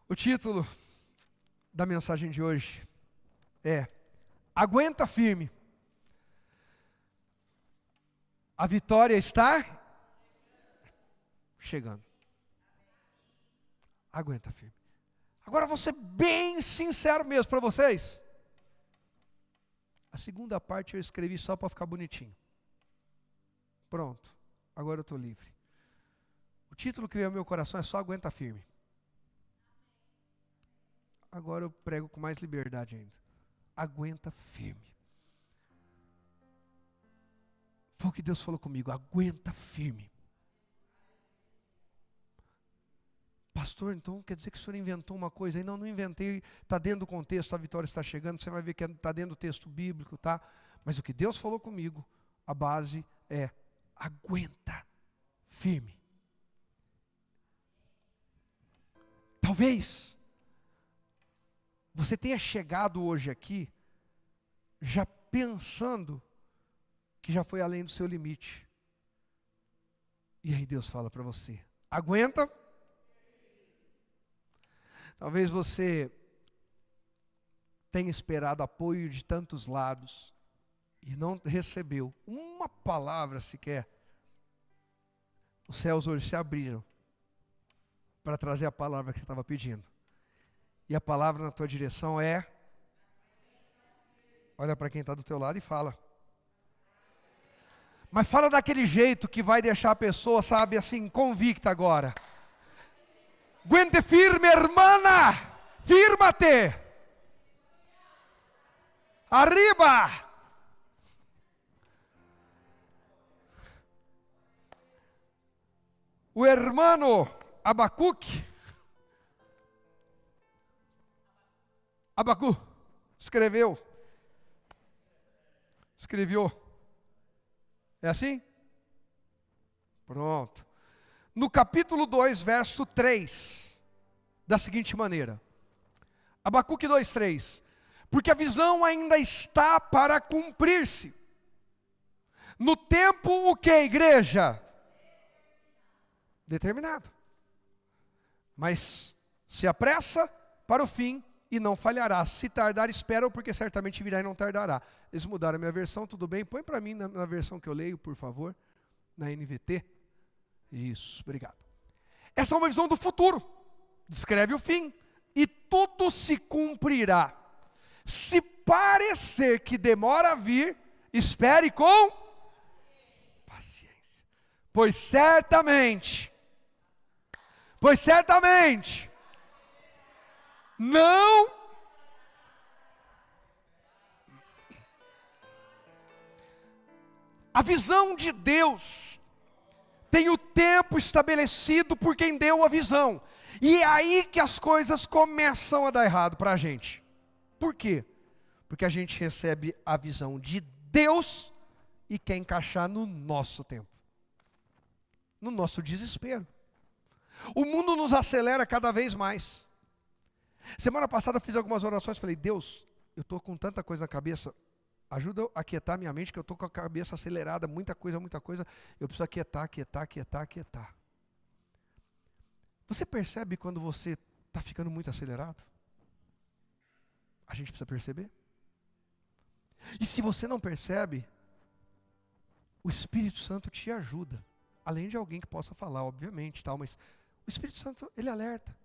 O título da mensagem de hoje é Aguenta firme. A vitória está chegando. Aguenta firme. Agora vou ser bem sincero mesmo para vocês. A segunda parte eu escrevi só para ficar bonitinho. Pronto. Agora eu estou livre. O título que veio ao meu coração é só Aguenta firme. Agora eu prego com mais liberdade ainda. Aguenta firme. Foi o que Deus falou comigo. Aguenta firme. Pastor, então quer dizer que o senhor inventou uma coisa aí? Não, não inventei. Está dentro do contexto, a vitória está chegando. Você vai ver que está dentro do texto bíblico, tá? Mas o que Deus falou comigo, a base é aguenta firme. Talvez você tenha chegado hoje aqui já pensando que já foi além do seu limite. E aí Deus fala para você, aguenta. Talvez você tenha esperado apoio de tantos lados e não recebeu uma palavra sequer. Os céus hoje se abriram para trazer a palavra que você estava pedindo. E a palavra na tua direção é... Olha para quem está do teu lado e fala. Mas fala daquele jeito que vai deixar a pessoa, sabe, assim, convicta agora. Aguente firme, hermana. Firma-te. Arriba. O hermano Abacuque. Abacu escreveu. É assim? Pronto. No capítulo 2, verso 3, da seguinte maneira. Abacuque 2:3. Porque a visão ainda está para cumprir-se. No tempo o que, igreja? Determinado. Mas se apressa para o fim e não falhará. Se tardar, espera, porque certamente virá e não tardará. Eles mudaram a minha versão, tudo bem? Põe para mim na versão que eu leio, por favor. Na NVT. Isso, obrigado. Essa é uma visão do futuro. Descreve o fim. E tudo se cumprirá. Se parecer que demora a vir, espere com paciência. Pois certamente, não. A visão de Deus tem o tempo estabelecido por quem deu a visão. E é aí que as coisas começam a dar errado para a gente. Por quê? Porque a gente recebe a visão de Deus e quer encaixar no nosso tempo. No nosso desespero. O mundo nos acelera cada vez mais. Semana passada eu fiz algumas orações, falei, Deus, eu estou com tanta coisa na cabeça, ajuda eu a aquietar minha mente, que eu estou com a cabeça acelerada, muita coisa, eu preciso aquietar. Você percebe quando você está ficando muito acelerado? A gente precisa perceber. E se você não percebe, o Espírito Santo te ajuda, além de alguém que possa falar, obviamente, tal, mas o Espírito Santo, ele alerta.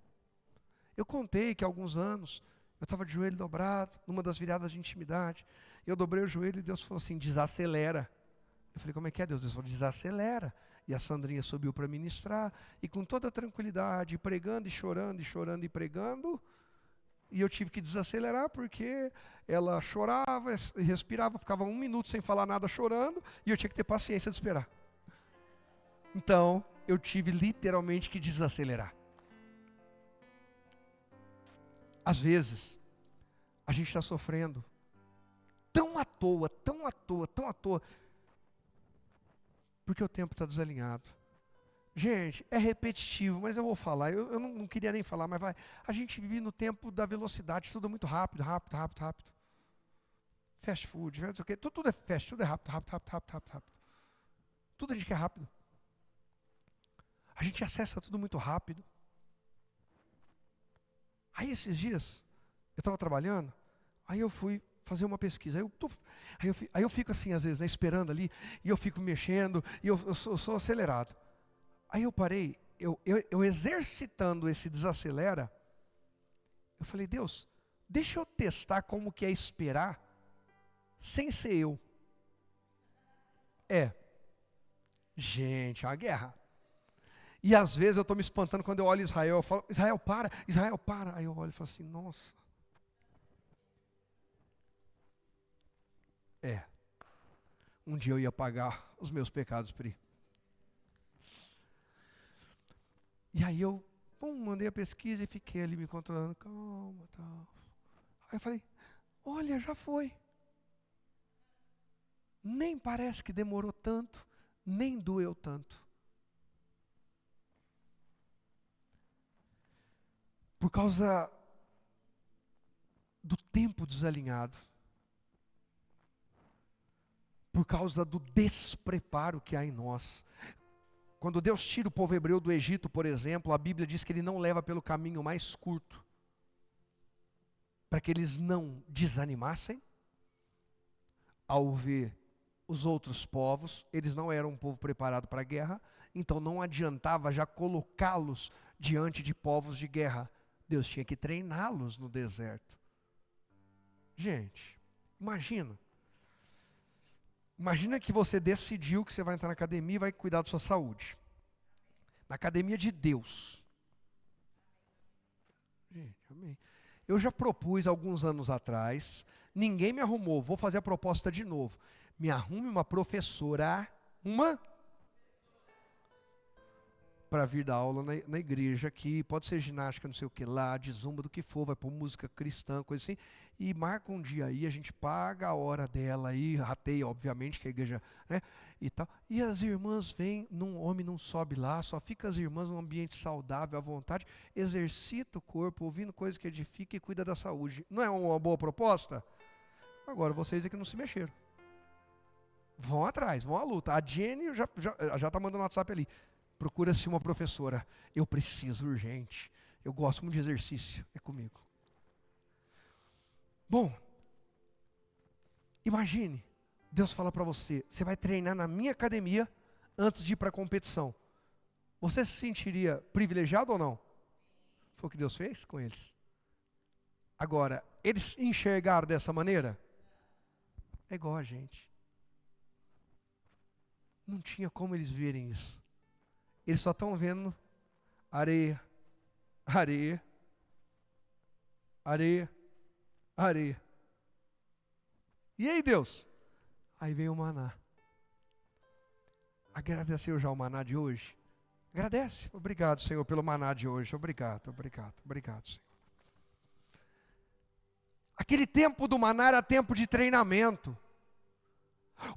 Eu contei que há alguns anos, eu estava de joelho dobrado, numa das viradas de intimidade. Eu dobrei o joelho e Deus falou assim, desacelera. Eu falei, como é que é Deus? Deus falou, desacelera. E a Sandrinha subiu para ministrar, e com toda a tranquilidade, pregando e chorando e pregando. E eu tive que desacelerar, porque ela chorava, respirava, ficava 1 minuto sem falar nada chorando, e eu tinha que ter paciência de esperar. Então, eu tive literalmente que desacelerar. Às vezes, a gente está sofrendo tão à toa, porque o tempo está desalinhado. Gente, é repetitivo, mas eu vou falar, eu não queria nem falar, mas vai. A gente vive no tempo da velocidade, tudo é muito rápido. Fast food, não sei o quê, tudo é fast, tudo é rápido. Tudo a gente quer rápido. A gente acessa tudo muito rápido. Aí esses dias, eu estava trabalhando, aí eu fui fazer uma pesquisa. Aí eu fico assim, às vezes, né, esperando ali, e eu fico mexendo, e eu sou acelerado. Aí eu parei, eu exercitando esse desacelera, eu falei, Deus, deixa eu testar como que é esperar sem ser eu. Gente, é uma guerra. E às vezes eu estou me espantando quando eu olho Israel, eu falo, Israel para, Israel para. Aí eu olho e falo assim, nossa. Um dia eu ia pagar os meus pecados, Pri. E aí eu, mandei a pesquisa e fiquei ali me controlando, calma, tal. Aí eu falei, olha, já foi. Nem parece que demorou tanto, nem doeu tanto. Por causa do tempo desalinhado. Por causa do despreparo que há em nós. Quando Deus tira o povo hebreu do Egito, por exemplo, a Bíblia diz que Ele não leva pelo caminho mais curto, para que eles não desanimassem ao ver os outros povos. Eles não eram um povo preparado para a guerra, então não adiantava já colocá-los diante de povos de guerra. Deus tinha que treiná-los no deserto. Gente, imagina que você decidiu que você vai entrar na academia e vai cuidar da sua saúde. Na academia de Deus. Gente, amém. Eu já propus alguns anos atrás, ninguém me arrumou, vou fazer a proposta de novo. Me arrume uma professora, para vir dar aula na igreja aqui, pode ser ginástica, não sei o que lá, de zumba, do que for, vai pôr música cristã, coisa assim, e marca um dia aí, a gente paga a hora dela aí, rateia, obviamente, que a igreja, né, e tal, e as irmãs vêm, homem não sobe lá, só fica as irmãs num ambiente saudável, à vontade, exercita o corpo, ouvindo coisas que edificam e cuida da saúde. Não é uma boa proposta? Agora, vocês é que não se mexeram. Vão atrás, vão à luta. A Jenny já está mandando WhatsApp ali. Procura-se uma professora. Eu preciso, urgente. Eu gosto muito de exercício. É comigo. Bom, imagine, Deus fala para você, você vai treinar na minha academia antes de ir para a competição. Você se sentiria privilegiado ou não? Foi o que Deus fez com eles. Agora, eles enxergaram dessa maneira? É igual a gente. Não tinha como eles verem isso. Eles só estão vendo areia, areia, areia, areia. E aí, Deus? Aí veio o maná. Agradeceu já o maná de hoje? Agradece. Obrigado, Senhor, pelo maná de hoje. Obrigado, obrigado, obrigado, Senhor. Aquele tempo do maná era tempo de treinamento.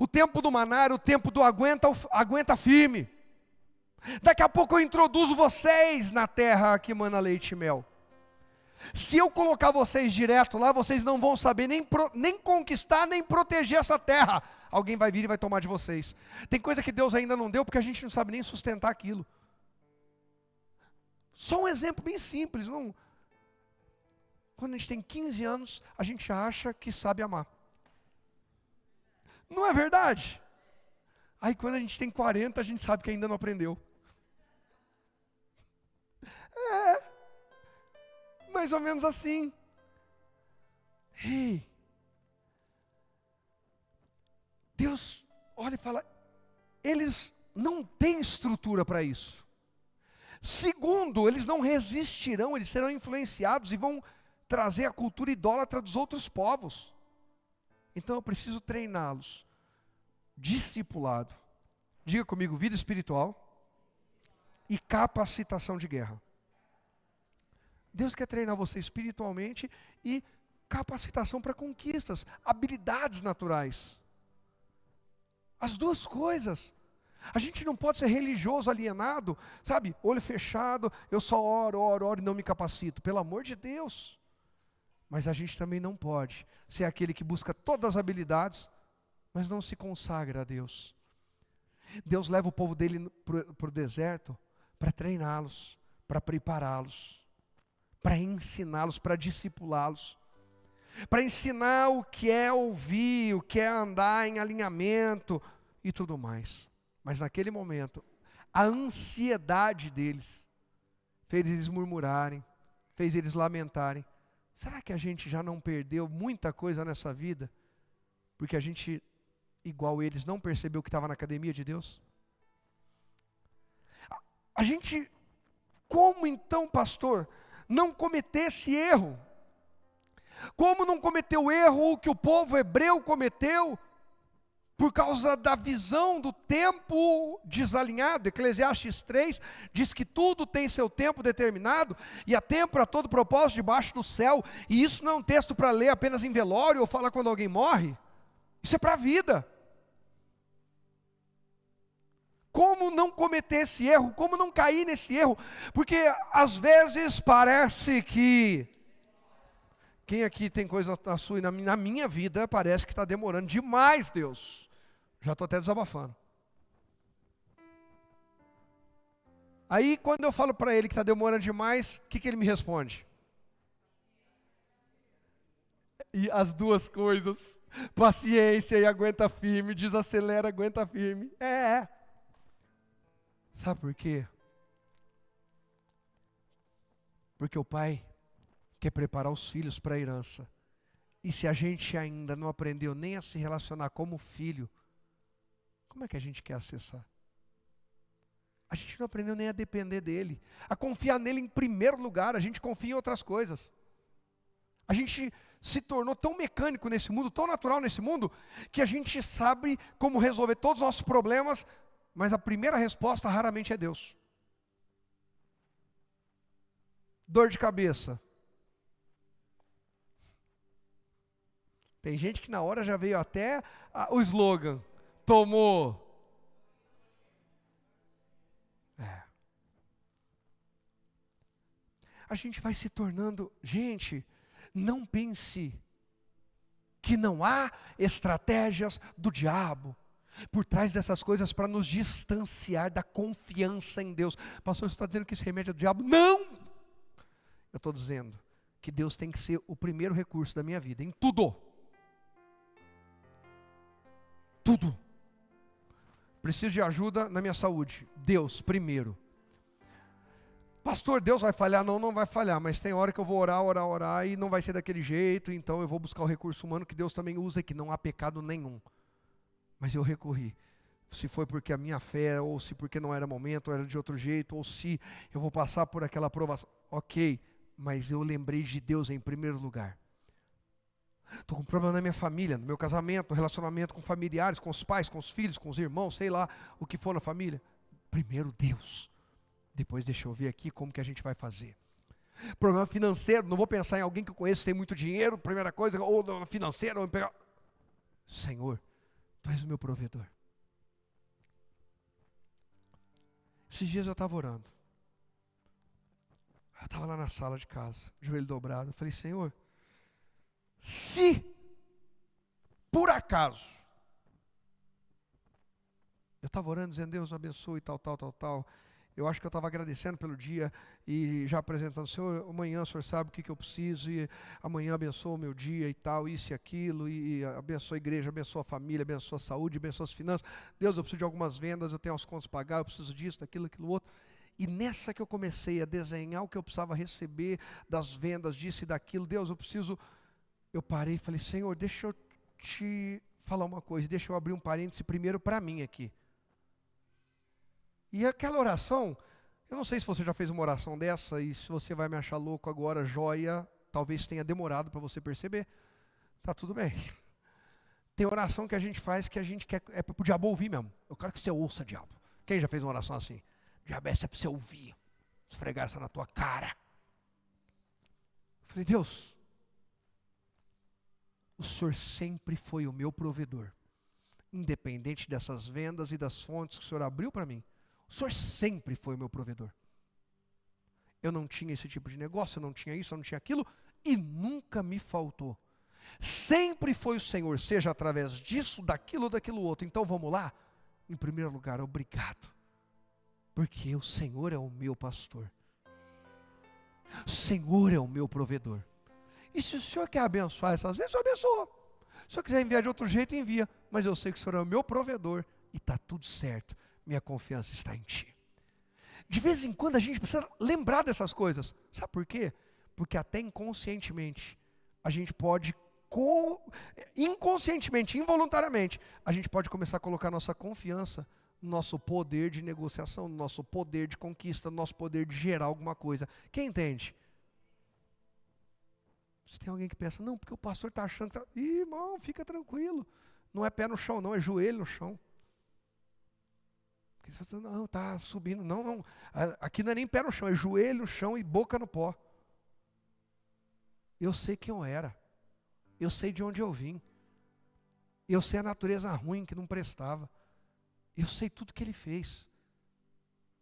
O tempo do maná era o tempo do aguenta firme. Daqui a pouco eu introduzo vocês na terra que mana leite e mel. Se eu colocar vocês direto lá, vocês não vão saber nem conquistar, nem proteger essa terra. Alguém vai vir e vai tomar de vocês. Tem coisa que Deus ainda não deu, porque a gente não sabe nem sustentar aquilo. Só um exemplo bem simples. Quando a gente tem 15 anos, a gente acha que sabe amar. Não é verdade? Aí quando a gente tem 40, a gente sabe que ainda não aprendeu. Mais ou menos assim. Ei, Deus olha e fala, eles não têm estrutura para isso. Segundo, eles não resistirão, eles serão influenciados e vão trazer a cultura idólatra dos outros povos. Então eu preciso treiná-los. Discipulado. Diga comigo, vida espiritual e capacitação de guerra. Deus quer treinar você espiritualmente e capacitação para conquistas, habilidades naturais. As duas coisas. A gente não pode ser religioso alienado, sabe? Olho fechado, eu só oro e não me capacito. Pelo amor de Deus. Mas a gente também não pode ser aquele que busca todas as habilidades, mas não se consagra a Deus. Deus leva o povo dele para o deserto para treiná-los, para prepará-los, para ensiná-los, para discipulá-los, para ensinar o que é ouvir, o que é andar em alinhamento e tudo mais. Mas naquele momento, a ansiedade deles fez eles murmurarem, fez eles lamentarem. Será que a gente já não perdeu muita coisa nessa vida? Porque a gente, igual eles, não percebeu que estava na academia de Deus? A gente, como então, pastor, não cometer esse erro? Como não cometer o erro que o povo hebreu cometeu? Por causa da visão do tempo desalinhado. Eclesiastes 3 diz que tudo tem seu tempo determinado, e há tempo para todo propósito debaixo do céu. E isso não é um texto para ler apenas em velório ou falar quando alguém morre. Isso é para a vida. Como não cometer esse erro? Como não cair nesse erro? Porque às vezes parece que... Quem aqui tem coisa na sua e na minha vida parece que está demorando demais, Deus. Já estou até desabafando. Aí quando eu falo para ele que está demorando demais, o que ele me responde? E as duas coisas, paciência e aguenta firme, desacelera, aguenta firme. Sabe por quê? Porque o pai quer preparar os filhos para a herança. E se a gente ainda não aprendeu nem a se relacionar como filho, como é que a gente quer acessar? A gente não aprendeu nem a depender dele, a confiar nele em primeiro lugar. A gente confia em outras coisas. A gente se tornou tão mecânico nesse mundo, tão natural nesse mundo, que a gente sabe como resolver todos os nossos problemas, mas a primeira resposta raramente é Deus. Dor de cabeça. Tem gente que na hora já veio até o slogan, tomou. A gente vai se tornando, gente, não pense que não há estratégias do diabo por trás dessas coisas para nos distanciar da confiança em Deus. Pastor, você está dizendo que esse remédio é do diabo? Não! Eu estou dizendo que Deus tem que ser o primeiro recurso da minha vida, em tudo. Tudo. Preciso de ajuda na minha saúde. Deus primeiro. Pastor, Deus vai falhar? Não, não vai falhar, mas tem hora que eu vou orar e não vai ser daquele jeito, então eu vou buscar o recurso humano que Deus também usa, que não há pecado nenhum. Mas eu recorri. Se foi porque a minha fé, ou se porque não era momento, ou era de outro jeito, ou se eu vou passar por aquela aprovação. Ok, mas eu lembrei de Deus em primeiro lugar. Estou com um problema na minha família, no meu casamento, no relacionamento com familiares, com os pais, com os filhos, com os irmãos, sei lá, o que for na família. Primeiro Deus. Depois deixa eu ver aqui como que a gente vai fazer. Problema financeiro, não vou pensar em alguém que eu conheço que tem muito dinheiro, primeira coisa, ou financeiro, ou pegar. Senhor, Tu és o meu provedor. Esses dias eu estava orando. Eu estava lá na sala de casa, joelho dobrado. Eu falei, Senhor, se por acaso, eu estava orando dizendo, Deus abençoe, tal. Eu acho que eu estava agradecendo pelo dia e já apresentando, Senhor, amanhã o Senhor sabe o que eu preciso e amanhã abençoa o meu dia e tal, isso e aquilo, e abençoa a igreja, abençoa a família, abençoa a saúde, abençoa as finanças. Deus, eu preciso de algumas vendas, eu tenho as contas para pagar, eu preciso disso, daquilo, aquilo outro. E nessa que eu comecei a desenhar o que eu precisava receber das vendas, disso e daquilo, Deus, eu parei e falei, Senhor, deixa eu te falar uma coisa, deixa eu abrir um parêntese primeiro para mim aqui. E aquela oração, eu não sei se você já fez uma oração dessa, e se você vai me achar louco agora, joia, talvez tenha demorado para você perceber, tá tudo bem. Tem oração que a gente faz que a gente quer, é para o diabo ouvir mesmo. Eu quero que você ouça, diabo. Quem já fez uma oração assim? Diabo, essa é para você ouvir, esfregar essa na tua cara. Eu falei, Deus, o Senhor sempre foi o meu provedor, independente dessas vendas e das fontes que o Senhor abriu para mim. O Senhor sempre foi o meu provedor. Eu não tinha esse tipo de negócio, eu não tinha isso, eu não tinha aquilo, e nunca me faltou. Sempre foi o Senhor, seja através disso, daquilo, daquilo outro. Então vamos lá? Em primeiro lugar, obrigado. Porque o Senhor é o meu pastor. O Senhor é o meu provedor. E se o Senhor quer abençoar essas vezes, eu abençoo. Se o Senhor quiser enviar de outro jeito, envia. Mas eu sei que o Senhor é o meu provedor e está tudo certo. Minha confiança está em Ti. De vez em quando a gente precisa lembrar dessas coisas. Sabe por quê? Porque até inconscientemente, a gente pode, inconscientemente, involuntariamente, a gente pode começar a colocar nossa confiança no nosso poder de negociação, no nosso poder de conquista, no nosso poder de gerar alguma coisa. Quem entende? Se tem alguém que pensa, não, porque o pastor está achando que... Ih, irmão, fica tranquilo. Não é pé no chão, não, é joelho no chão. Porque você fala, não, está subindo. Não, não. Aqui não é nem pé no chão, é joelho no chão e boca no pó. Eu sei quem eu era. Eu sei de onde eu vim. Eu sei a natureza ruim que não prestava. Eu sei tudo que Ele fez.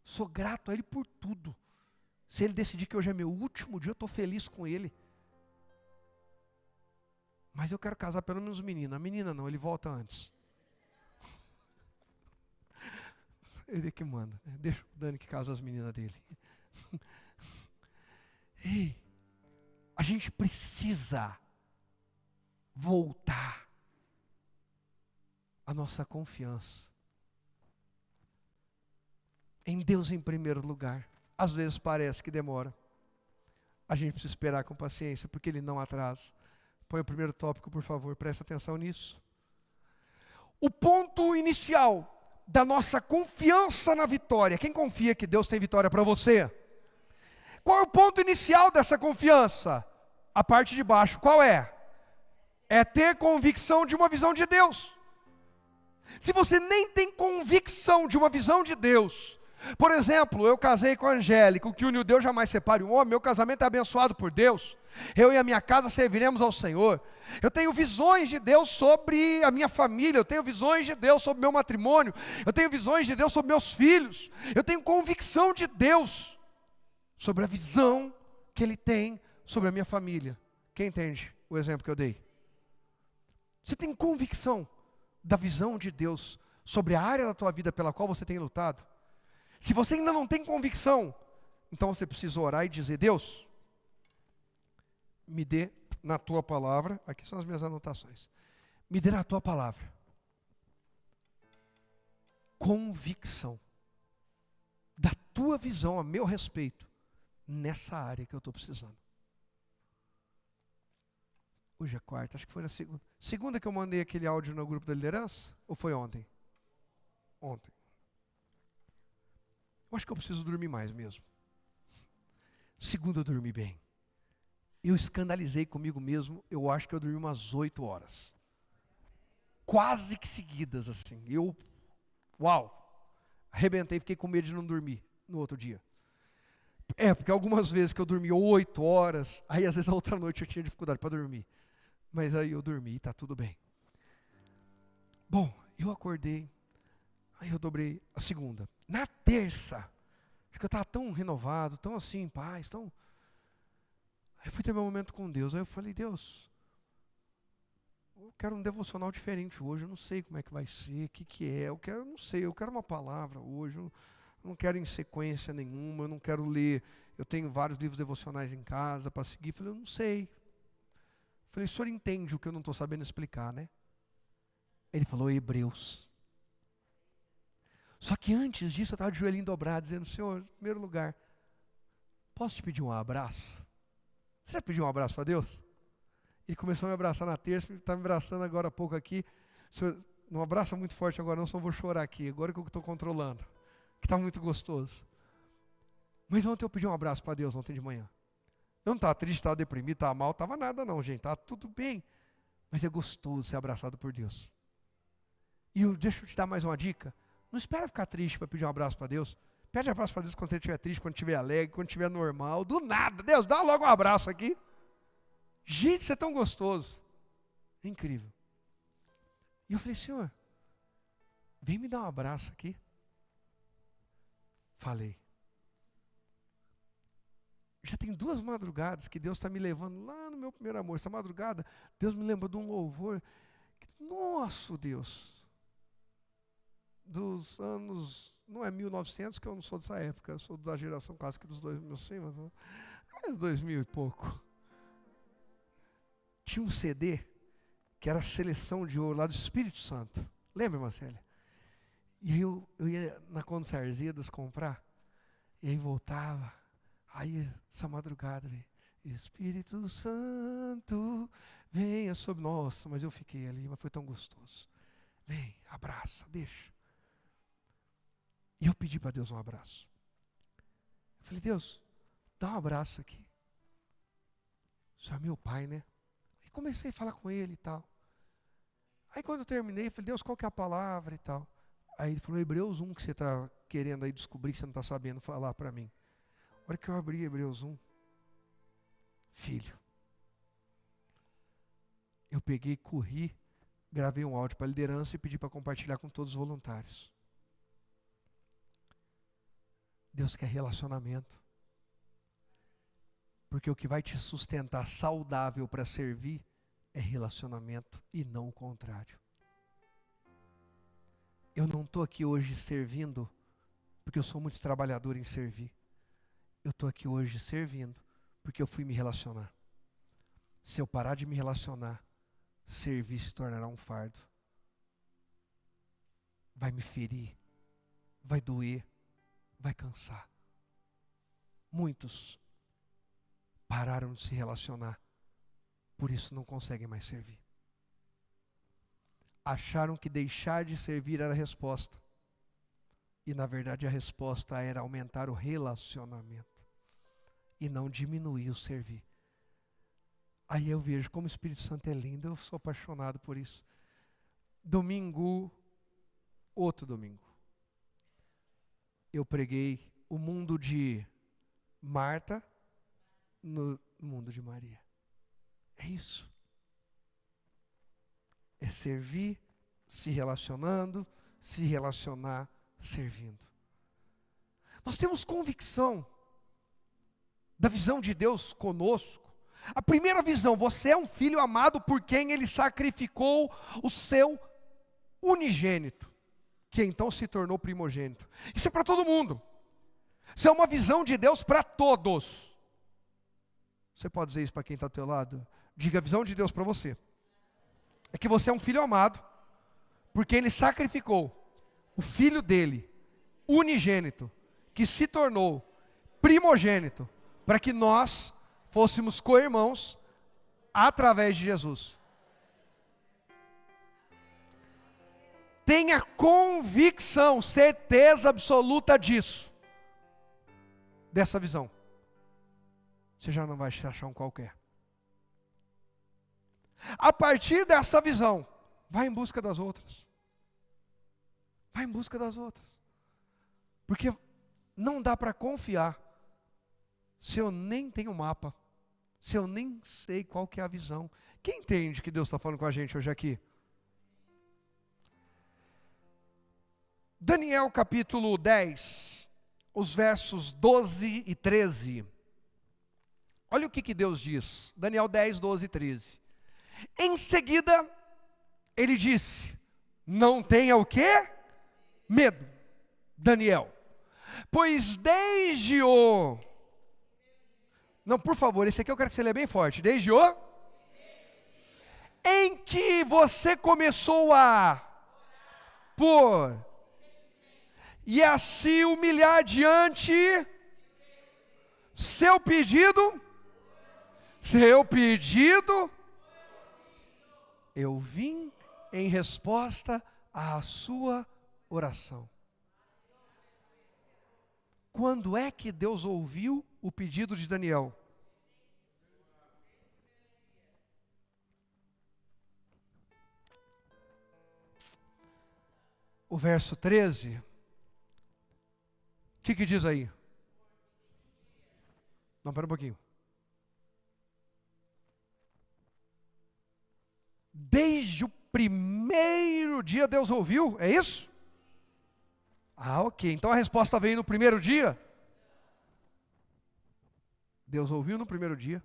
Sou grato a Ele por tudo. Se Ele decidir que hoje é meu último dia, eu estou feliz com Ele. Mas eu quero casar pelo menos menina. A menina não, ele volta antes. Ele é que manda. Né? Deixa o Dani que casa as meninas dele. Ei, a gente precisa voltar a nossa confiança em Deus em primeiro lugar. Às vezes parece que demora. A gente precisa esperar com paciência, porque Ele não atrasa. Põe o primeiro tópico, por favor, presta atenção nisso. O ponto inicial da nossa confiança na vitória. Quem confia que Deus tem vitória para você? Qual é o ponto inicial dessa confiança? A parte de baixo, qual é? É ter convicção de uma visão de Deus. Se você nem tem convicção de uma visão de Deus, por exemplo, eu casei com a Angélica, o que uniu Deus jamais separe um homem, meu casamento é abençoado por Deus, eu e a minha casa serviremos ao Senhor, eu tenho visões de Deus sobre a minha família, eu tenho visões de Deus sobre meu matrimônio, eu tenho visões de Deus sobre meus filhos, eu tenho convicção de Deus sobre a visão que Ele tem sobre a minha família. Quem entende o exemplo que eu dei? Você tem convicção da visão de Deus sobre a área da tua vida pela qual você tem lutado? Se você ainda não tem convicção, então você precisa orar e dizer, Deus, me dê na tua palavra, aqui são as minhas anotações, me dê na tua palavra convicção da tua visão a meu respeito nessa área que eu estou precisando. Hoje é quarta, acho que foi na segunda. Segunda que eu mandei aquele áudio no grupo da liderança? Ou foi ontem? Ontem. Eu acho que eu preciso dormir mais mesmo. Segunda eu dormi bem. Eu escandalizei comigo mesmo, eu acho que eu dormi umas 8 horas. Quase que seguidas, assim. Arrebentei, fiquei com medo de não dormir no outro dia. Porque algumas vezes que eu dormi 8 horas, aí às vezes a outra noite eu tinha dificuldade para dormir. Mas aí eu dormi e está tudo bem. Bom, eu acordei, aí eu dobrei a segunda. Na terça, acho que eu estava tão renovado, tão assim em paz, tão... Aí eu fui ter meu momento com Deus, aí eu falei, Deus, eu quero um devocional diferente hoje, eu não sei como é que vai ser, o que é, eu não sei, eu quero uma palavra hoje, eu não quero em sequência nenhuma, eu não quero ler, eu tenho vários livros devocionais em casa para seguir, eu falei, eu não sei. Falei, o senhor entende o que eu não estou sabendo explicar, né? Ele falou, Hebreus. Só que antes disso eu estava de joelhinho dobrado, dizendo, Senhor, em primeiro lugar, posso te pedir um abraço? Você já pediu um abraço para Deus? Ele começou a me abraçar na terça, está me abraçando agora há pouco aqui. Senhor, não abraça muito forte agora não, só vou chorar aqui, agora que eu estou controlando. Que está muito gostoso. Mas ontem eu pedi um abraço para Deus, ontem de manhã. Eu não estava triste, estava deprimido, estava mal, estava nada não, gente, estava tudo bem. Mas é gostoso ser abraçado por Deus. E deixa eu te dar mais uma dica. Não espera ficar triste para pedir um abraço para Deus. Pede um abraço para Deus quando você estiver triste, quando estiver alegre, quando estiver normal. Do nada, Deus, dá logo um abraço aqui. Gente, isso é tão gostoso. É incrível. E eu falei, Senhor, vem me dar um abraço aqui. Falei. Já tem 2 madrugadas que Deus está me levando lá no meu primeiro amor. Essa madrugada, Deus me lembrou de um louvor. Nosso Deus. Dos anos, não é 1900, que eu não sou dessa época. Eu sou da geração quase que dos 2000, sim, mas... 2000 e pouco. Tinha um CD que era a Seleção de Ouro lá do Espírito Santo. Lembra, Marcélia? E aí eu ia na Consarzeiras comprar, e aí voltava, aí essa madrugada, Espírito Santo, venha sobre nós. Nossa, mas eu fiquei ali, mas foi tão gostoso. Vem, abraça, deixa. E eu pedi para Deus um abraço. Eu falei, Deus, dá um abraço aqui. O Senhor é meu pai, né? E comecei a falar com ele e tal. Aí quando eu terminei, eu falei, Deus, qual que é a palavra e tal? Aí ele falou, Hebreus 1, que você está querendo aí descobrir, que você não está sabendo falar para mim. A hora que eu abri Hebreus 1, filho, eu peguei, corri, gravei um áudio para a liderança e pedi para compartilhar com todos os voluntários. Deus quer relacionamento. Porque o que vai te sustentar saudável para servir é relacionamento e não o contrário. Eu não estou aqui hoje servindo porque eu sou muito trabalhador em servir. Eu estou aqui hoje servindo porque eu fui me relacionar. Se eu parar de me relacionar, servir se tornará um fardo. Vai me ferir, vai doer, vai cansar. Muitos pararam de se relacionar, por isso não conseguem mais servir. Acharam que deixar de servir era a resposta. E na verdade a resposta era aumentar o relacionamento e não diminuir o servir. Aí eu vejo como o Espírito Santo é lindo, eu sou apaixonado por isso. Outro domingo, eu preguei o mundo de Marta no mundo de Maria. É isso. É servir, se relacionando, se relacionar, servindo. Nós temos convicção da visão de Deus conosco. A primeira visão, você é um filho amado por quem Ele sacrificou o seu unigênito, que então se tornou primogênito. Isso é para todo mundo. Isso é uma visão de Deus para todos. Você pode dizer isso para quem está ao teu lado? Diga a visão de Deus para você. É que você é um filho amado, porque Ele sacrificou o filho dele, unigênito, que se tornou primogênito, para que nós fôssemos co-irmãos através de Jesus. Tenha convicção, certeza absoluta disso, dessa visão. Você já não vai se achar um qualquer. A partir dessa visão, vai em busca das outras. Vai em busca das outras. Porque não dá para confiar se eu nem tenho mapa, se eu nem sei qual que é a visão. Quem entende que Deus está falando com a gente hoje aqui? Daniel capítulo 10, os versos 12 e 13. Olha o que Deus diz. Daniel 10, 12 e 13. Em seguida, ele disse, não tenha o quê? Medo, Daniel. Pois desde o... Não, por favor, esse aqui eu quero que você leia bem forte. Desde o... Em que você começou a... Por... E a se humilhar diante... Seu pedido... Eu vim em resposta à sua oração. Quando é que Deus ouviu o pedido de Daniel? O verso 13. O que diz aí? Não, pera um pouquinho. Desde o primeiro dia Deus ouviu, é isso? Ah, ok. Então a resposta veio no primeiro dia? Deus ouviu no primeiro dia.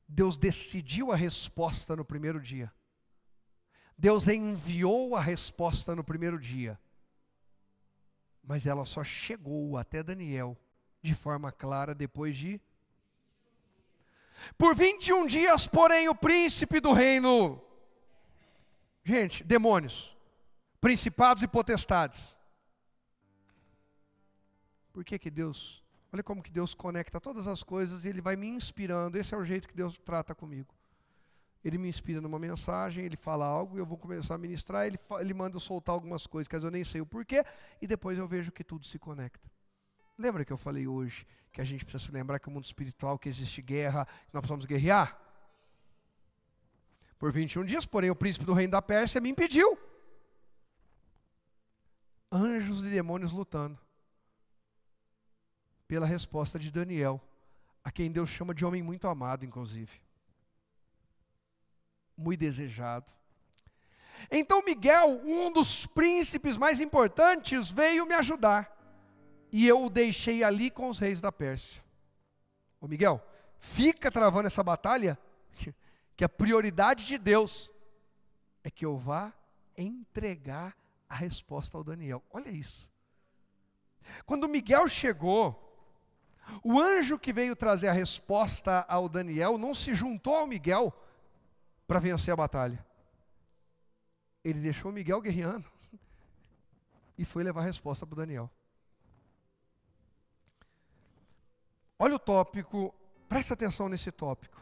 Deus decidiu a resposta no primeiro dia. Deus enviou a resposta no primeiro dia. Mas ela só chegou até Daniel de forma clara depois de Por 21 dias, porém, o príncipe do reino. Gente, demônios, principados e potestades. Por que Deus? Olha como que Deus conecta todas as coisas e Ele vai me inspirando. Esse é o jeito que Deus trata comigo. Ele me inspira numa mensagem, Ele fala algo, eu vou começar a ministrar, Ele manda eu soltar algumas coisas, que às vezes eu nem sei o porquê, e depois eu vejo que tudo se conecta. Lembra que eu falei hoje, que a gente precisa se lembrar que o mundo espiritual, que existe guerra, que nós precisamos guerrear? Por 21 dias, porém, o príncipe do reino da Pérsia me impediu. Anjos e demônios lutando. Pela resposta de Daniel, a quem Deus chama de homem muito amado, inclusive. Muito desejado. Então Miguel, um dos príncipes mais importantes, veio me ajudar. E eu o deixei ali com os reis da Pérsia. Ô Miguel, fica travando essa batalha, que a prioridade de Deus é que eu vá entregar a resposta ao Daniel. Olha isso. Quando Miguel chegou, o anjo que veio trazer a resposta ao Daniel não se juntou ao Miguel para vencer a batalha. Ele deixou o Miguel guerreando e foi levar a resposta para o Daniel. Olha o tópico, presta atenção nesse tópico.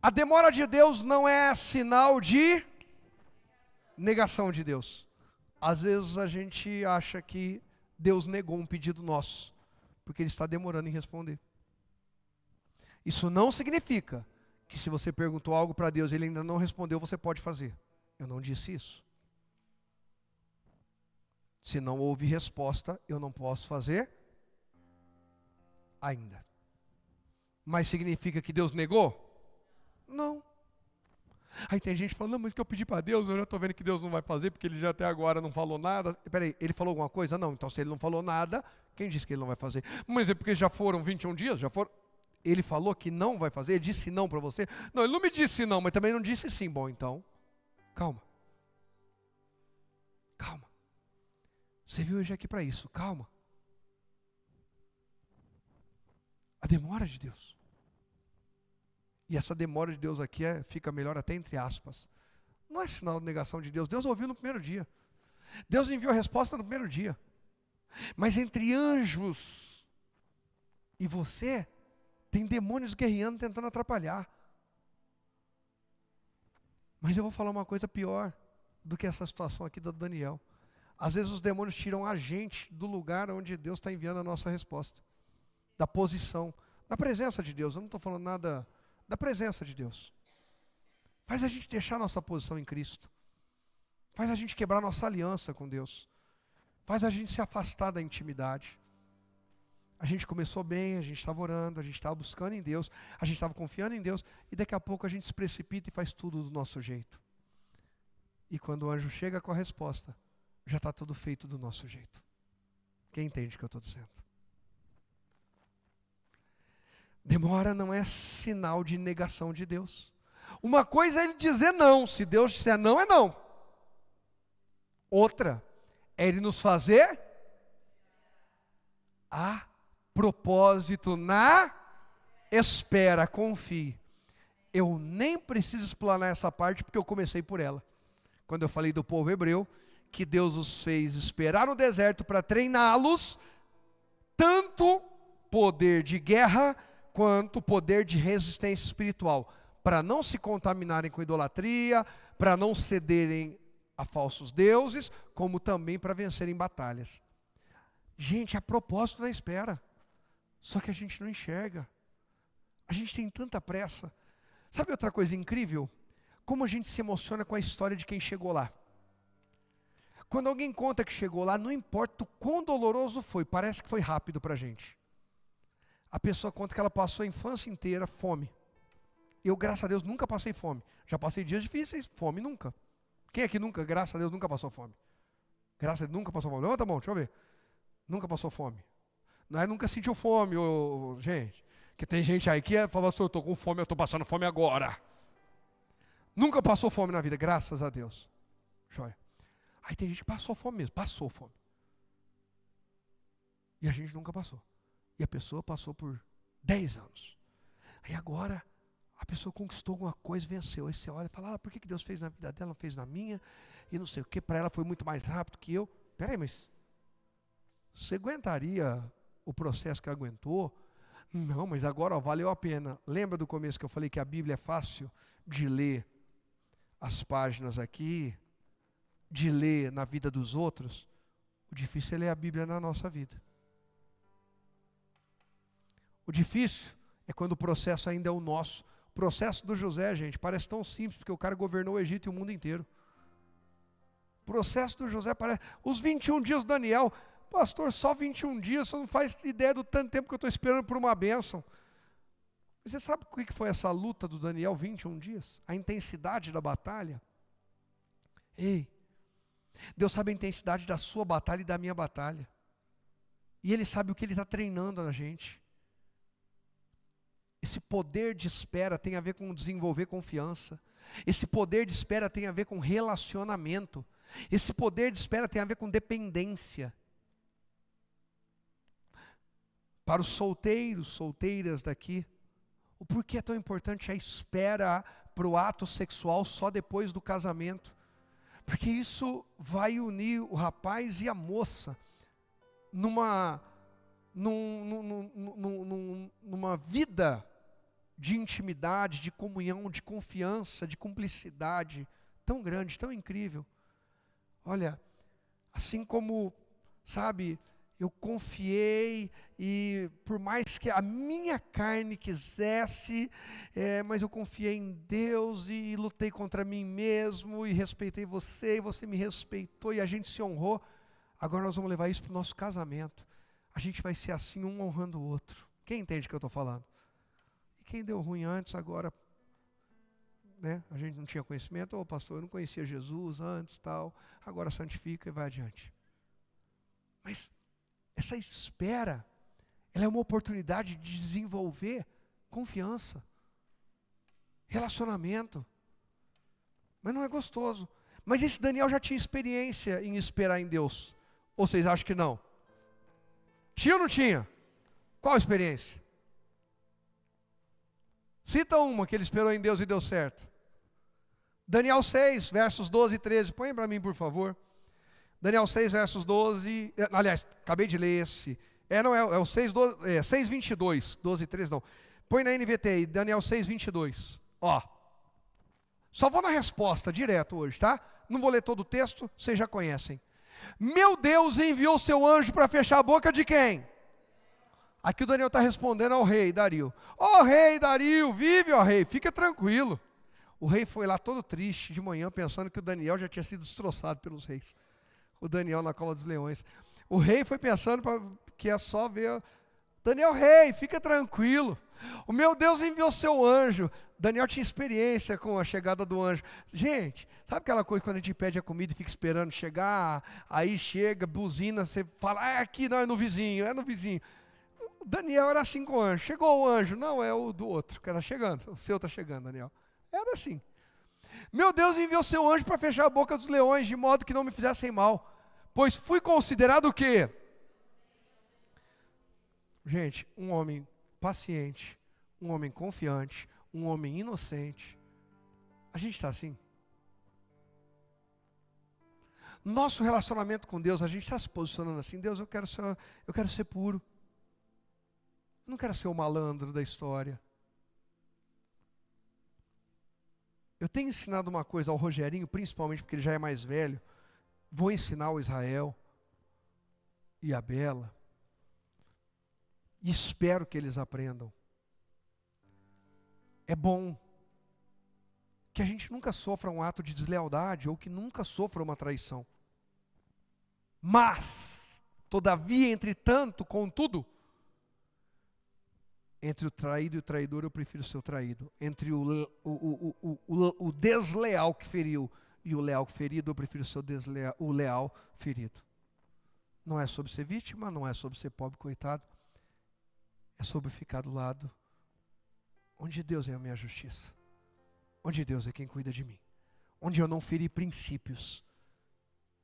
A demora de Deus não é sinal de negação de Deus. Às vezes a gente acha que Deus negou um pedido nosso, porque Ele está demorando em responder. Isso não significa que se você perguntou algo para Deus e Ele ainda não respondeu, você pode fazer. Eu não disse isso. Se não houve resposta, eu não posso fazer ainda. Mas significa que Deus negou? Não. Aí tem gente falando, não, mas que eu pedi para Deus, eu já estou vendo que Deus não vai fazer, porque Ele já até agora não falou nada. Peraí, Ele falou alguma coisa? Não, então se Ele não falou nada, quem disse que Ele não vai fazer? Mas é porque já foram 21 dias? Já foram? Ele falou que não vai fazer? Ele disse não para você? Não, Ele não me disse não, mas também não disse sim. Bom, então, calma. Calma. Você viu hoje aqui para isso, calma. A demora de Deus. E essa demora de Deus aqui fica melhor até entre aspas. Não é sinal de negação de Deus. Deus ouviu no primeiro dia. Deus enviou a resposta no primeiro dia. Mas entre anjos e você, tem demônios guerreando, tentando atrapalhar. Mas eu vou falar uma coisa pior do que essa situação aqui do Daniel. Às vezes os demônios tiram a gente do lugar onde Deus está enviando a nossa resposta. Da posição, da presença de Deus. Eu não estou falando nada da presença de Deus. Faz a gente deixar nossa posição em Cristo. Faz a gente quebrar nossa aliança com Deus. Faz a gente se afastar da intimidade. A gente começou bem, a gente estava orando, a gente estava buscando em Deus, a gente estava confiando em Deus, e daqui a pouco a gente se precipita e faz tudo do nosso jeito. E quando o anjo chega com a resposta, já está tudo feito do nosso jeito. Quem entende o que eu estou dizendo? Demora não é sinal de negação de Deus. Uma coisa é Ele dizer não, se Deus disser não, é não. Outra é Ele nos fazer a propósito na espera, confie. Eu nem preciso explanar essa parte porque eu comecei por ela. Quando eu falei do povo hebreu, que Deus os fez esperar no deserto para treiná-los, tanto poder de guerra, quanto poder de resistência espiritual, para não se contaminarem com idolatria, para não cederem a falsos deuses, como também para vencerem batalhas. Gente, a propósito na espera, só que a gente não enxerga, a gente tem tanta pressa. Sabe outra coisa incrível? Como a gente se emociona com a história de quem chegou lá. Quando alguém conta que chegou lá, não importa o quão doloroso foi, parece que foi rápido para a gente. A pessoa conta que ela passou a infância inteira fome. Eu, graças a Deus, nunca passei fome. Já passei dias difíceis, fome nunca. Quem aqui nunca, graças a Deus, nunca passou fome? Graças a Deus, nunca passou fome. Levanta a mão, deixa eu ver. Nunca passou fome. Não é nunca sentiu fome, gente. Que tem gente aí que fala assim, eu estou com fome, eu estou passando fome agora. Nunca passou fome na vida, graças a Deus. Joia. Aí tem gente que passou fome mesmo, passou fome. E a gente nunca passou. E a pessoa passou por 10 anos. Aí agora, a pessoa conquistou alguma coisa, venceu. Aí você olha e fala, por que Deus fez na vida dela, não fez na minha? E não sei o que, para ela foi muito mais rápido que eu. Peraí, mas você aguentaria o processo que aguentou? Não, mas agora valeu a pena. Lembra do começo que eu falei que a Bíblia é fácil de ler as páginas aqui, de ler na vida dos outros? O difícil é ler a Bíblia na nossa vida. O difícil é quando o processo ainda é o nosso. O processo do José, gente, parece tão simples, porque o cara governou o Egito e o mundo inteiro. O processo do José parece... Os 21 dias do Daniel, pastor, só 21 dias, você não faz ideia do tanto tempo que eu estou esperando por uma bênção. Você sabe o que foi essa luta do Daniel, 21 dias? A intensidade da batalha? Ei, Deus sabe a intensidade da sua batalha e da minha batalha. E Ele sabe o que Ele está treinando na gente. Esse poder de espera tem a ver com desenvolver confiança. Esse poder de espera tem a ver com relacionamento. Esse poder de espera tem a ver com dependência. Para os solteiros, solteiras daqui, o porquê é tão importante a espera para o ato sexual só depois do casamento? Porque isso vai unir o rapaz e a moça numa vida de intimidade, de comunhão, de confiança, de cumplicidade tão grande, tão incrível. Olha, assim como, sabe, eu confiei e por mais que a minha carne quisesse, mas eu confiei em Deus e lutei contra mim mesmo e respeitei você e você me respeitou e a gente se honrou. Agora nós vamos levar isso para o nosso casamento. A gente vai ser assim, um honrando o outro. Quem entende o que eu estou falando? E quem deu ruim antes, agora, né? A gente não tinha conhecimento. Pastor, eu não conhecia Jesus antes, tal. Agora santifica e vai adiante. Mas essa espera, ela é uma oportunidade de desenvolver confiança, relacionamento. Mas não é gostoso. Mas esse Daniel já tinha experiência em esperar em Deus. Ou vocês acham que não? Tinha ou não tinha? Qual a experiência? Cita uma que ele esperou em Deus e deu certo. Daniel 6, versos 12 e 13. Põe para mim, por favor. Daniel 6, versos 12. Aliás, acabei de ler esse. É o 6, 12, 6, 22. 12 e 13 não. Põe na NVT aí, Daniel 6, 22. Ó. Só vou na resposta direto hoje, tá? Não vou ler todo o texto, vocês já conhecem. Meu Deus enviou seu anjo para fechar a boca de quem? Aqui o Daniel está respondendo ao rei Dario. Ó rei Dario, vive ó rei, fica tranquilo. O rei foi lá todo triste de manhã, pensando que o Daniel já tinha sido destroçado pelos reis. O Daniel na cova dos leões. O rei foi pensando que é só ver. Daniel, rei, fica tranquilo. O meu Deus enviou seu anjo. Daniel tinha experiência com a chegada do anjo. Gente, sabe aquela coisa quando a gente pede a comida e fica esperando chegar? Aí chega, buzina, você fala, é aqui, não, é no vizinho, é no vizinho. O Daniel era assim com o anjo. Chegou o anjo, não, é o do outro, que era chegando. O seu está chegando, Daniel. Era assim. Meu Deus enviou seu anjo para fechar a boca dos leões, de modo que não me fizessem mal. Pois fui considerado o quê? Gente, um homem paciente, um homem confiante, um homem inocente. A gente está assim? Nosso relacionamento com Deus, a gente está se posicionando assim, Deus, eu quero ser puro. Eu não quero ser o malandro da história. Eu tenho ensinado uma coisa ao Rogerinho, principalmente porque ele já é mais velho. Vou ensinar ao Israel e a Bela. E espero que eles aprendam. É bom que a gente nunca sofra um ato de deslealdade ou que nunca sofra uma traição. Mas, todavia, entretanto, contudo, entre o traído e o traidor eu prefiro ser o traído. Entre o desleal que feriu e o leal ferido, eu prefiro ser o leal ferido. Não é sobre ser vítima, não é sobre ser pobre coitado. É sobre ficar do lado onde Deus é a minha justiça. Onde Deus é quem cuida de mim. Onde eu não feri princípios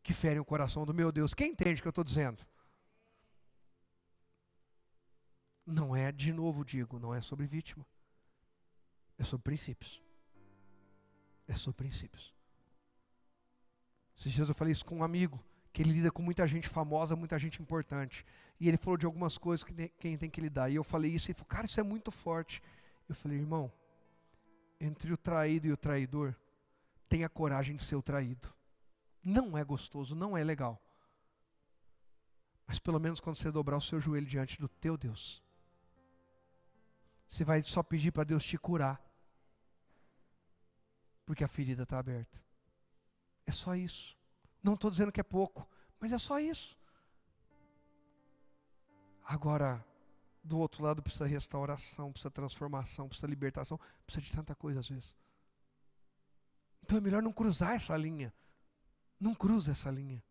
que ferem o coração do meu Deus. Quem entende o que eu estou dizendo? Não é, de novo digo, não é sobre vítima. É sobre princípios. É sobre princípios. Esses dias eu falei isso com um amigo, que ele lida com muita gente famosa, muita gente importante. E ele falou de algumas coisas que quem tem que lidar. E eu falei isso, e ele falou, cara, isso é muito forte. Eu falei, irmão, entre o traído e o traidor, tenha coragem de ser o traído. Não é gostoso, não é legal. Mas pelo menos quando você dobrar o seu joelho diante do teu Deus, você vai só pedir para Deus te curar. Porque a ferida está aberta. É só isso. Não estou dizendo que é pouco, mas é só isso. Agora, do outro lado precisa restauração, precisa transformação, precisa libertação, precisa de tanta coisa às vezes. Então é melhor não cruzar essa linha. Não cruza essa linha.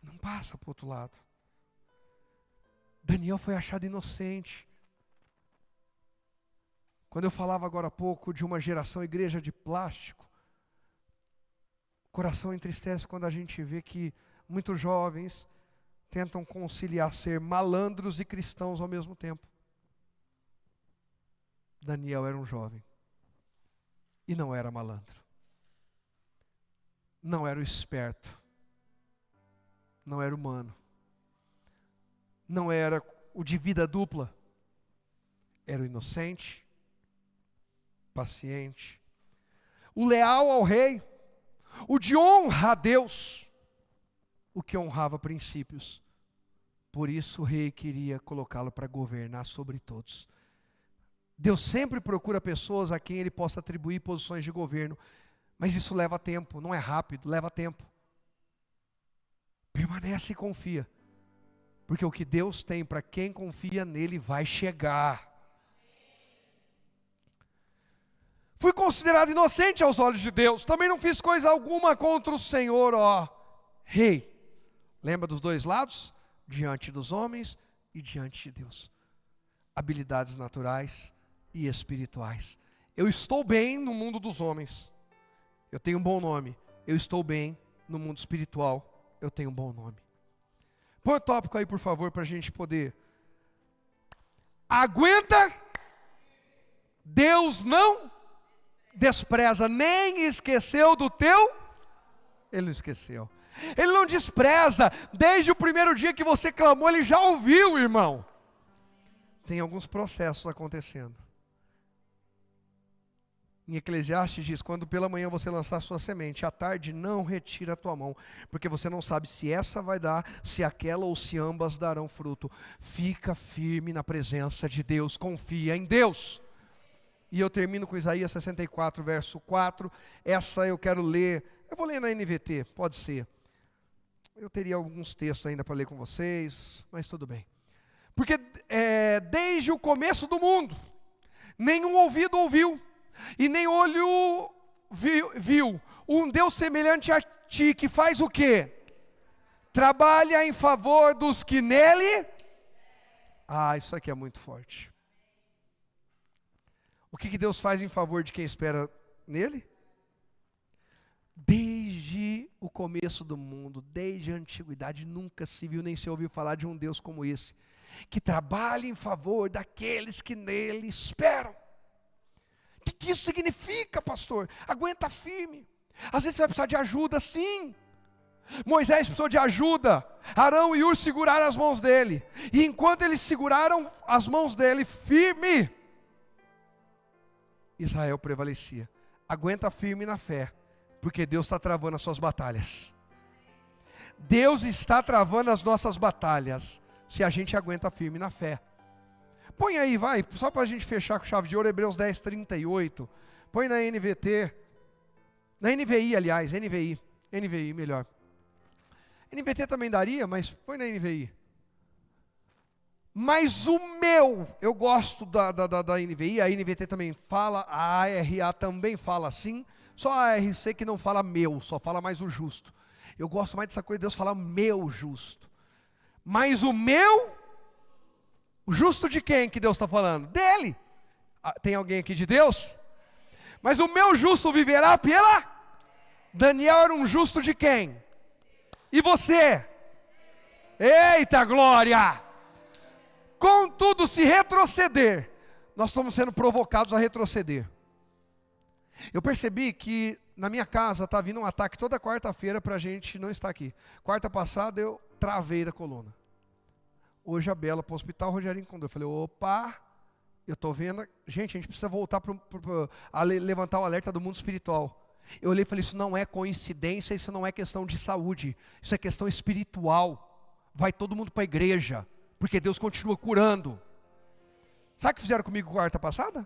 Não passa para o outro lado. Daniel foi achado inocente. Quando eu falava agora há pouco de uma geração igreja de plástico, o coração entristece quando a gente vê que muitos jovens tentam conciliar ser malandros e cristãos ao mesmo tempo. Daniel era um jovem e não era malandro. Não era o esperto. Não era humano. Não era o de vida dupla. Era o inocente, paciente, o leal ao rei, o de honra a Deus, o que honrava princípios. Por isso o rei queria colocá-lo para governar sobre todos. Deus sempre procura pessoas a quem Ele possa atribuir posições de governo, mas isso leva tempo, não é rápido, leva tempo. Permanece e confia, porque o que Deus tem para quem confia nele vai chegar. Fui considerado inocente aos olhos de Deus, também não fiz coisa alguma contra o Senhor, ó rei. Lembra dos dois lados? Diante dos homens e diante de Deus. Habilidades naturais e espirituais. Eu estou bem no mundo dos homens, eu tenho um bom nome. Eu estou bem no mundo espiritual, eu tenho um bom nome. Põe o tópico aí, por favor, para a gente poder. Aguenta, Deus não despreza, nem esqueceu do teu. Ele não esqueceu. Ele não despreza. Desde o primeiro dia que você clamou, Ele já ouviu, irmão. Tem alguns processos acontecendo. Em Eclesiastes diz, quando pela manhã você lançar sua semente, à tarde não retira a tua mão, porque você não sabe se essa vai dar, se aquela ou se ambas darão fruto. Fica firme na presença de Deus, confia em Deus. E eu termino com Isaías 64, verso 4. Essa eu quero ler, eu vou ler na NVT, pode ser. Eu teria alguns textos ainda para ler com vocês, mas tudo bem. Porque desde o começo do mundo, nenhum ouvido ouviu, e nem olho viu um Deus semelhante a ti, que faz o quê? Trabalha em favor dos que nele. Isso aqui é muito forte. O que Deus faz em favor de quem espera nele? Desde o começo do mundo, desde a antiguidade, nunca se viu nem se ouviu falar de um Deus como esse, que trabalha em favor daqueles que nele esperam. O que isso significa, pastor? Aguenta firme. Às vezes você vai precisar de ajuda, sim. Moisés precisou de ajuda. Arão e Hur seguraram as mãos dele. E enquanto eles seguraram as mãos dele firme, Israel prevalecia. Aguenta firme na fé, porque Deus está travando as suas batalhas. Deus está travando as nossas batalhas, se a gente aguenta firme na fé. Põe aí, vai, só para a gente fechar com chave de ouro, Hebreus 10, 38. Põe na NVT, na NVI, aliás, NVI melhor. NVT também daria, mas põe na NVI. Mas o meu, eu gosto da NVI, a NVT também fala, a ARA também fala assim, só a ARC que não fala meu, só fala mais o justo. Eu gosto mais dessa coisa de Deus falar meu justo. Mas o meu, o justo de quem que Deus está falando? Dele. Tem alguém aqui de Deus? Mas o meu justo viverá pela? Daniel era um justo de quem? E você? Eita glória! Contudo, se retroceder, nós estamos sendo provocados a retroceder. Eu percebi que na minha casa está vindo um ataque toda quarta-feira para a gente não estar aqui. Quarta passada eu travei da coluna. Hoje a Bela para o hospital, o Rogerinho condou. Eu falei, opa, eu estou vendo. Gente, a gente precisa voltar a levantar o alerta do mundo espiritual. Eu olhei e falei, isso não é coincidência, isso não é questão de saúde, isso é questão espiritual. Vai todo mundo para a igreja, porque Deus continua curando. Sabe o que fizeram comigo quarta passada?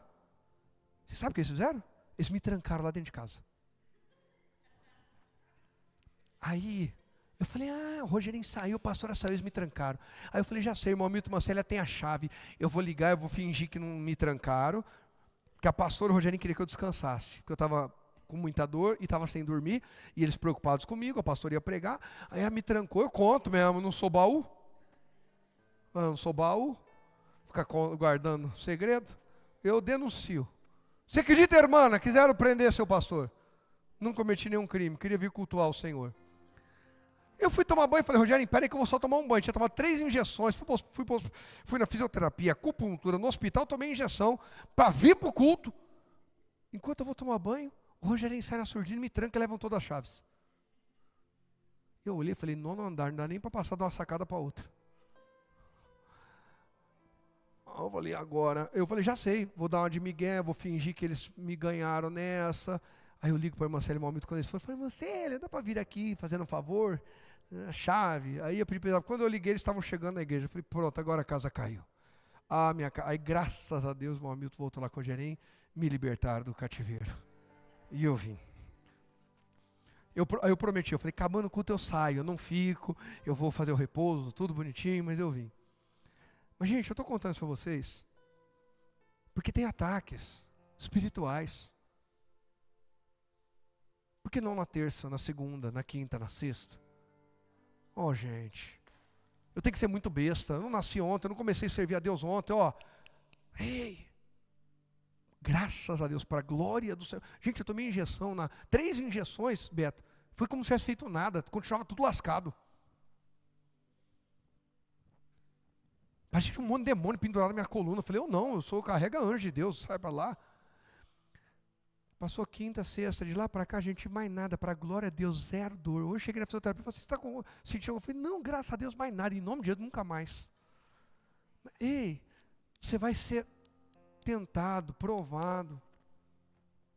Você sabe o que eles fizeram? Eles me trancaram lá dentro de casa. Aí, eu falei, o Rogerinho saiu, a pastora saiu, eles me trancaram. Aí eu falei, já sei, o irmão Milton Mancélia tem a chave. Eu vou ligar, eu vou fingir que não me trancaram. Porque a pastora, o Rogerinho queria que eu descansasse. Porque eu estava com muita dor e estava sem dormir. E eles preocupados comigo, a pastora ia pregar. Aí ela me trancou, eu conto mesmo, não sou baú. Não sou baú. Ficar guardando segredo. Eu denuncio. Você acredita, irmã? Quiseram prender seu pastor. Não cometi nenhum crime, queria vir cultuar o Senhor. Eu fui tomar banho e falei, Rogério, espera aí que eu vou só tomar um banho. Tinha tomado 3 injeções, fui na fisioterapia, acupuntura, no hospital, tomei injeção para vir para o culto. Enquanto eu vou tomar banho, o Rogério sai na surdina, me tranca e levam todas as chaves. Eu olhei e falei, 9º andar, não dá nem para passar de uma sacada para outra. Eu falei, agora, já sei, vou dar uma de migué, vou fingir que eles me ganharam nessa. Aí eu ligo para a irmã Célia Malmito quando eles foram, eu falei, irmã Célia, dá para vir aqui fazendo um favor? A chave. Aí eu pedi para eles, quando eu liguei, eles estavam chegando na igreja. Eu falei, pronto, agora a casa caiu. Aí graças a Deus, o Malmito voltou lá com o Gerém, me libertaram do cativeiro. E eu vim. Aí eu prometi, eu falei, acabando o culto eu saio, eu não fico, eu vou fazer o repouso, tudo bonitinho, mas eu vim. Mas, gente, eu estou contando isso para vocês, porque tem ataques espirituais. Por que não na terça, na segunda, na quinta, na sexta? Gente, eu tenho que ser muito besta, eu não nasci ontem, eu não comecei a servir a Deus ontem, Ei, graças a Deus, para a glória do Senhor. Gente, eu tomei injeção, 3 injeções, Beto, foi como se tivesse feito nada, continuava tudo lascado. Parece que tinha um monte de demônio pendurado na minha coluna. Eu falei, eu sou carrega-anjo de Deus, sai para lá. Passou quinta, sexta, de lá para cá, gente, mais nada, para a glória de Deus, 0 dor. Hoje cheguei na fisioterapia e falei, você está sentindo? Eu falei, não, graças a Deus, mais nada, em nome de Deus, nunca mais. Ei, você vai ser tentado, provado,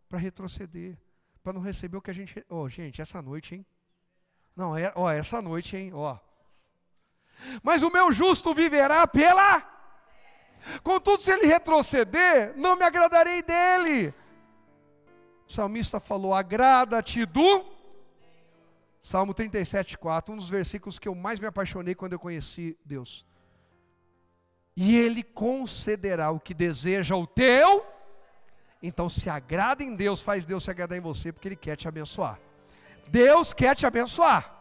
para retroceder, para não receber o que a gente... gente, essa noite, hein? Não, essa noite, hein? Mas o meu justo viverá pela... Contudo, se ele retroceder, não me agradarei dele. O salmista falou, agrada-te do... Salmo 37:4, um dos versículos que eu mais me apaixonei quando eu conheci Deus. E ele concederá o que deseja o teu... Então se agrada em Deus, faz Deus se agradar em você, porque Ele quer te abençoar. Deus quer te abençoar.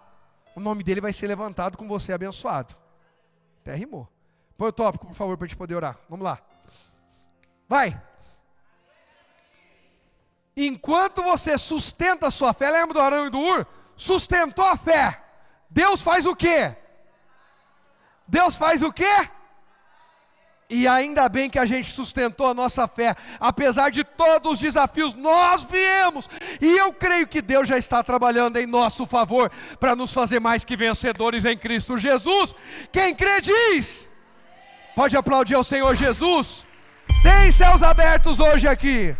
O nome dele vai ser levantado com você abençoado. Até rimou. Põe o tópico, por favor, para a gente poder orar. Vamos lá. Vai. Enquanto você sustenta a sua fé, lembra do Arão e do Ur? Sustentou a fé. Deus faz o quê? Deus faz o quê? E ainda bem que a gente sustentou a nossa fé, apesar de todos os desafios, nós viemos, e eu creio que Deus já está trabalhando em nosso favor, para nos fazer mais que vencedores em Cristo Jesus. Quem crê diz, pode aplaudir ao Senhor Jesus. Tem céus abertos hoje aqui.